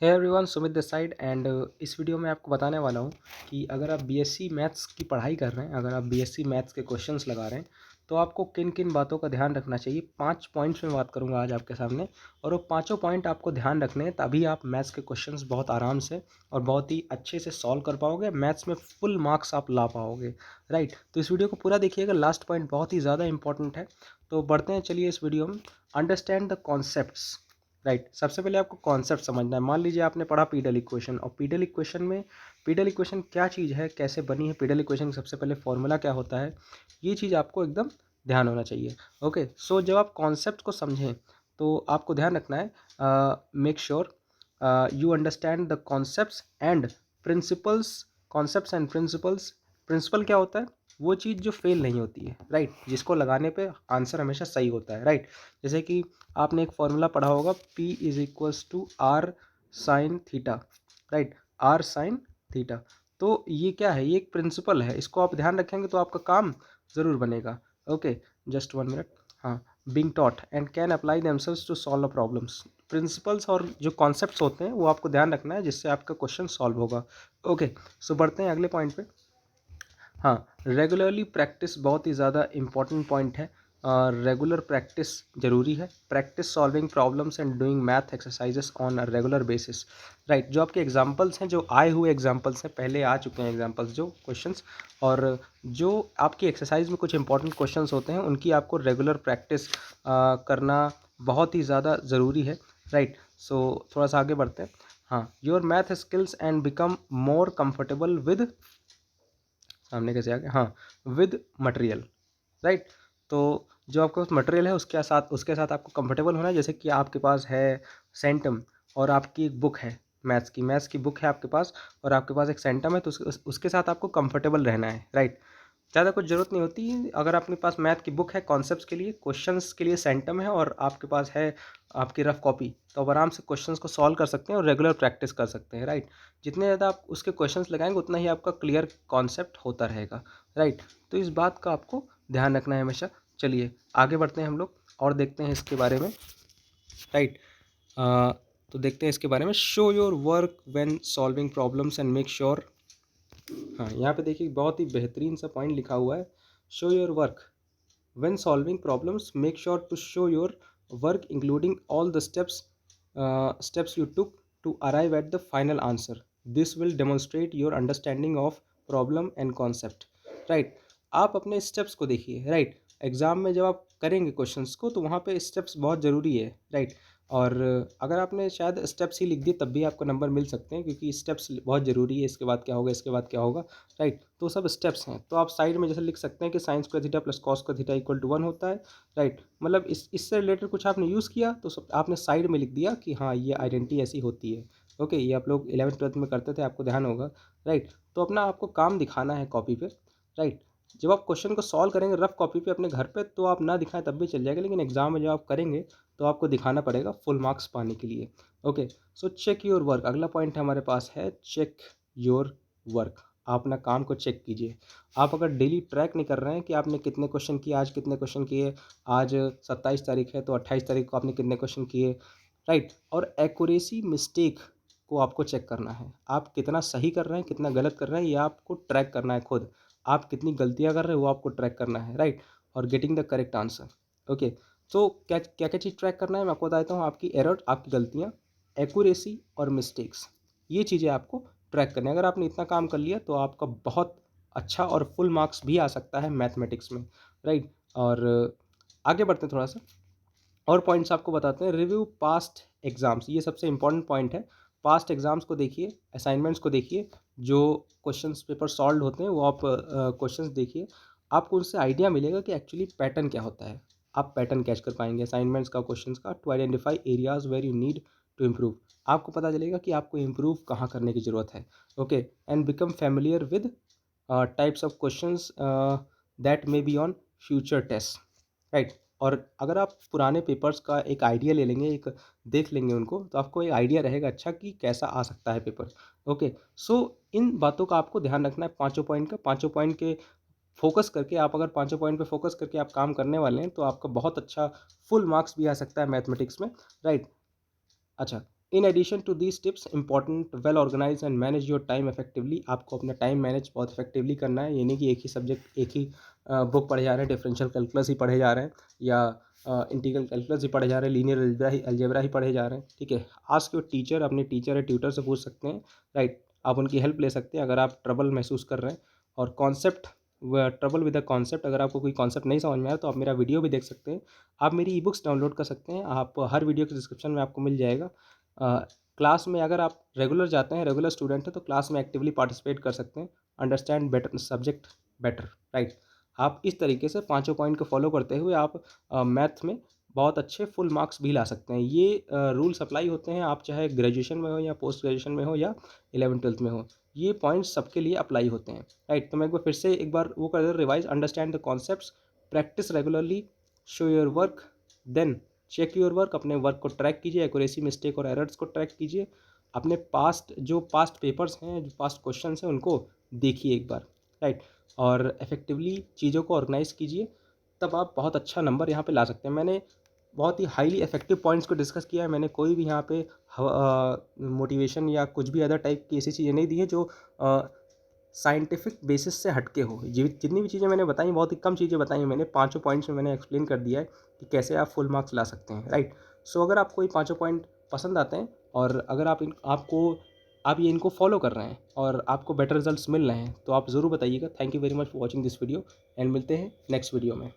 Hey everyone, Sumit this side and इस video में आपको बताने वाला हूँ कि अगर आप बीएससी मैथ्स की पढ़ाई कर रहे हैं, अगर आप बीएससी मैथ्स के क्वेश्चंस लगा रहे हैं तो आपको किन किन बातों का ध्यान रखना चाहिए। 5 पॉइंट्स में बात करूँगा आज आपके सामने, और वो पाँचों पॉइंट आपको ध्यान रखने हैं, तभी आप मैथ्स के क्वेश्चंस बहुत आराम से और बहुत ही अच्छे से सॉल्व कर पाओगे। मैथ्स में फुल मार्क्स आप ला पाओगे, राइट। तो इस वीडियो को पूरा देखिएगा, लास्ट पॉइंट बहुत ही ज़्यादा इंपॉर्टेंट है। तो बढ़ते हैं, चलिए इस वीडियो में। Understand the concepts, right. सबसे पहले आपको कॉन्सेप्ट समझना है। मान लीजिए आपने पढ़ा पीडल इक्वेशन, और पीडल इक्वेशन में पीडल इक्वेशन क्या चीज़ है, कैसे बनी है पीडल इक्वेशन, सबसे पहले फॉर्मूला क्या होता है, ये चीज़ आपको एकदम ध्यान होना चाहिए। ओके, सो जब आप कॉन्सेप्ट को समझें तो आपको ध्यान रखना है, make sure you understand the concepts and principles. Concepts and principles, principle क्या होता है, वो चीज़ जो फेल नहीं होती है, राइट, जिसको लगाने पे आंसर हमेशा सही होता है, राइट। जैसे कि आपने एक फॉर्मूला पढ़ा होगा, P is equals to R sine theta, right, R sine theta. तो ये क्या है, ये एक प्रिंसिपल है, इसको आप ध्यान रखेंगे तो आपका काम ज़रूर बनेगा। Okay, just 1 minute. हाँ, being taught and can apply themselves to solve the problems. Principles और जो कॉन्सेप्ट्स होते हैं वो आपको ध्यान रखना है, जिससे आपका क्वेश्चन सॉल्व होगा। ओके, सो बढ़ते हैं अगले पॉइंट पे। हाँ, रेगुलरली प्रैक्टिस बहुत ही ज़्यादा इम्पॉर्टेंट पॉइंट है। रेगुलर प्रैक्टिस ज़रूरी है। Practice solving problems and doing math exercises on a regular basis, right. जो आपके एग्जांपल्स हैं, जो आए हुए एग्जांपल्स हैं, पहले आ चुके हैं एग्जांपल्स, जो क्वेश्चंस, और जो आपकी एक्सरसाइज में कुछ इंपॉर्टेंट क्वेश्चंस होते हैं, उनकी आपको रेगुलर प्रैक्टिस करना बहुत ही ज़्यादा ज़रूरी है, राइट। सो थोड़ा सा आगे बढ़ते हैं। हाँ, your math skills and become more comfortable with, सामने कैसे आ गया, हाँ, विद मटेरियल, राइट। तो जो आपके पास मटेरियल है उसके साथ आपको कंफर्टेबल होना है। जैसे कि आपके पास है सेंटम, और आपकी एक बुक है, मैथ्स की बुक है आपके पास, और आपके पास एक सेंटम है, तो उसके साथ आपको कंफर्टेबल रहना है, राइट। ज़्यादा कुछ ज़रूरत नहीं होती। अगर आपके पास मैथ की बुक है, कॉन्सेप्ट्स के लिए, क्वेश्चंस के लिए सेंटम है, और आपके पास है आपकी रफ कॉपी, तो आप आराम से क्वेश्चंस को सॉल्व कर सकते हैं और रेगुलर प्रैक्टिस कर सकते हैं, राइट। जितने ज़्यादा आप उसके क्वेश्चंस लगाएंगे उतना ही आपका क्लियर कॉन्सेप्ट होता रहेगा, राइट। तो इस बात का आपको ध्यान रखना है हमेशा। चलिए आगे बढ़ते हैं हम लोग और देखते हैं इसके बारे में, राइट। तो देखते हैं इसके बारे में। Show your work when solving problems and make sure. हाँ, यहाँ पे देखिए बहुत ही बेहतरीन सा पॉइंट लिखा हुआ है, show your work when solving problems, make sure to show your work including all the steps you took to arrive at the final answer. This will demonstrate your understanding of problem and concept, right। आप अपने steps को देखिए, right. Exam में जब आप करेंगे questions को, तो वहाँ पे स्टेप्स बहुत ज़रूरी है, राइट। और अगर आपने शायद स्टेप्स ही लिख दिए तब भी आपको नंबर मिल सकते हैं, क्योंकि स्टेप्स बहुत ज़रूरी है। इसके बाद क्या होगा, इसके बाद क्या होगा, राइट। तो सब स्टेप्स हैं। तो आप साइड में जैसे लिख सकते हैं कि sine square theta plus cos square theta equal to 1 होता है, राइट। मतलब इससे रिलेटेड कुछ आपने यूज़ किया तो सब आपने साइड में लिख दिया कि हाँ, ये आइडेंटिटी ऐसी होती है। ओके, ये आप लोग 11th-12th में करते थे, आपको ध्यान होगा, राइट। तो अपना आपको काम दिखाना है कॉपी पे, राइट। जब आप क्वेश्चन को सॉल्व करेंगे रफ कॉपी पे अपने घर पे, तो आप ना दिखाएं तब भी चल जाएगा, लेकिन एग्जाम में जब आप करेंगे तो आपको दिखाना पड़ेगा फुल मार्क्स पाने के लिए। Okay, so check your work, अगला पॉइंट हमारे पास है, चेक योर वर्क। आप अपना काम को चेक कीजिए। आप अगर डेली ट्रैक नहीं कर रहे हैं कि आपने कितने क्वेश्चन किए, आज कितने क्वेश्चन किए, आज 27 तारीख है तो 28 तारीख को आपने कितने क्वेश्चन किए, राइट। और एक्यूरेसी मिस्टेक को आपको चेक करना है। आप कितना सही कर रहे हैं, कितना गलत कर रहे हैं, ये आपको ट्रैक करना है खुद। आप कितनी गलतियां कर रहे हैं वो आपको ट्रैक करना है, राइट। और getting the correct answer. Okay, तो क्या क्या क्या चीज़ ट्रैक करना है, मैं आपको बताता हूँ। आपकी एरर, आपकी गलतियाँ, एक्यूरेसी और मिस्टेक्स, ये चीज़ें आपको ट्रैक करने। अगर आपने इतना काम कर लिया तो आपका बहुत अच्छा और फुल मार्क्स भी आ सकता है मैथमेटिक्स में, राइट। और आगे बढ़ते हैं थोड़ा सा, और पॉइंट्स आपको बताते हैं। रिव्यू पास्ट एग्जाम्स, ये सबसे इंपॉर्टेंट पॉइंट है। पास्ट एग्जाम्स को देखिए, असाइनमेंट्स को देखिए, जो क्वेश्चंस पेपर सॉल्व होते हैं वो आप क्वेश्चंस देखिए। आपको उससे आइडिया मिलेगा कि एक्चुअली पैटर्न क्या होता है। आप पैटर्न कैच कर पाएंगे असाइनमेंट्स का, क्वेश्चंस का। To identify areas where you need to improve, आपको पता चलेगा कि आपको इम्प्रूव कहाँ करने की ज़रूरत है। Okay, and become familiar with types of questions that may be on future test, right. और अगर आप पुराने पेपर्स का एक आइडिया ले लेंगे, एक देख लेंगे उनको, तो आपको एक आइडिया रहेगा अच्छा कि कैसा आ सकता है पेपर। ओके, सो इन बातों का आपको ध्यान रखना है, पांचों पॉइंट का। पांचों पॉइंट के फोकस करके आप, अगर पांचों पॉइंट पे फोकस करके आप काम करने वाले हैं, तो आपका बहुत अच्छा फुल मार्क्स भी आ सकता है मैथमेटिक्स में, राइट। अच्छा, in addition to these tips important well organise and manage your time effectively. आपको अपना टाइम मैनेज बहुत इफेक्टिवली करना है, ये नहीं कि एक ही सब्जेक्ट एक ही बुक पढ़े जा रहे हैं, डिफरेंशियल कैलकुलस ही पढ़े जा रहे हैं या इंटीग्रल कैलकुलस ही पढ़े जा रहे हैं, लीनियर अलजेब्रा ही पढ़े जा रहे हैं। ठीक है, आस्क योर टीचर, अपने टीचर या ट्यूटर से पूछ सकते हैं, राइट। आप उनकी हेल्प ले सकते हैं अगर आप ट्रबल महसूस कर रहे हैं। और concept, trouble with the concept, अगर आपको कोई कॉन्सेप्ट नहीं समझ में आया तो आप मेरा वीडियो भी देख सकते हैं। आप मेरी ई बुक्स डाउनलोड कर सकते हैं, आप हर वीडियो के डिस्क्रिप्शन में आपको मिल जाएगा। क्लास में अगर आप रेगुलर जाते हैं, रेगुलर स्टूडेंट हैं, तो क्लास में एक्टिवली पार्टिसिपेट कर सकते हैं। Understand better subject better, right. आप इस तरीके से पाँचों पॉइंट को फॉलो करते हुए आप मैथ में बहुत अच्छे फुल मार्क्स भी ला सकते हैं। ये रूल्स अप्लाई होते हैं, आप चाहे ग्रेजुएशन में हो या पोस्ट ग्रेजुएशन में हो या 11th-12th में हो, ये पॉइंट्स सबके लिए अप्लाई होते हैं, राइट। तो मैं एक बार फिर से एक बार वो कर दे revise. Understand the concepts, practice regularly, show your work, then check your work. अपने वर्क को ट्रैक कीजिए, एक्यूरेसी, मिस्टेक और एरर्स को ट्रैक कीजिए। अपने पास्ट पेपर्स हैं, जो पास्ट क्वेश्चन हैं, उनको देखिए एक बार, राइट। और इफेक्टिवली चीज़ों को ऑर्गेनाइज कीजिए, तब आप बहुत अच्छा नंबर यहाँ पे ला सकते हैं। मैंने बहुत ही हाईली इफेक्टिव पॉइंट्स को डिस्कस किया है, मैंने कोई भी यहाँ पे मोटिवेशन या कुछ भी अदर टाइप की ऐसी चीज़ें नहीं दी हैं जो साइंटिफिक बेसिस से हटके हो। जितनी भी चीज़ें मैंने बताई, बहुत ही कम चीज़ें बताई मैंने, पाँचों पॉइंट्स में मैंने एक्सप्लेन कर दिया है कि कैसे आप फुल मार्क्स ला सकते हैं, राइट। सो अगर आपको ये पाँचों पॉइंट पसंद आते हैं और अगर आप ये इनको फॉलो कर रहे हैं और आपको बेटर रिजल्ट्स मिल रहे हैं, तो आप ज़रूर बताइएगा। Thank you very much for watching this video and मिलते हैं नेक्स्ट वीडियो में।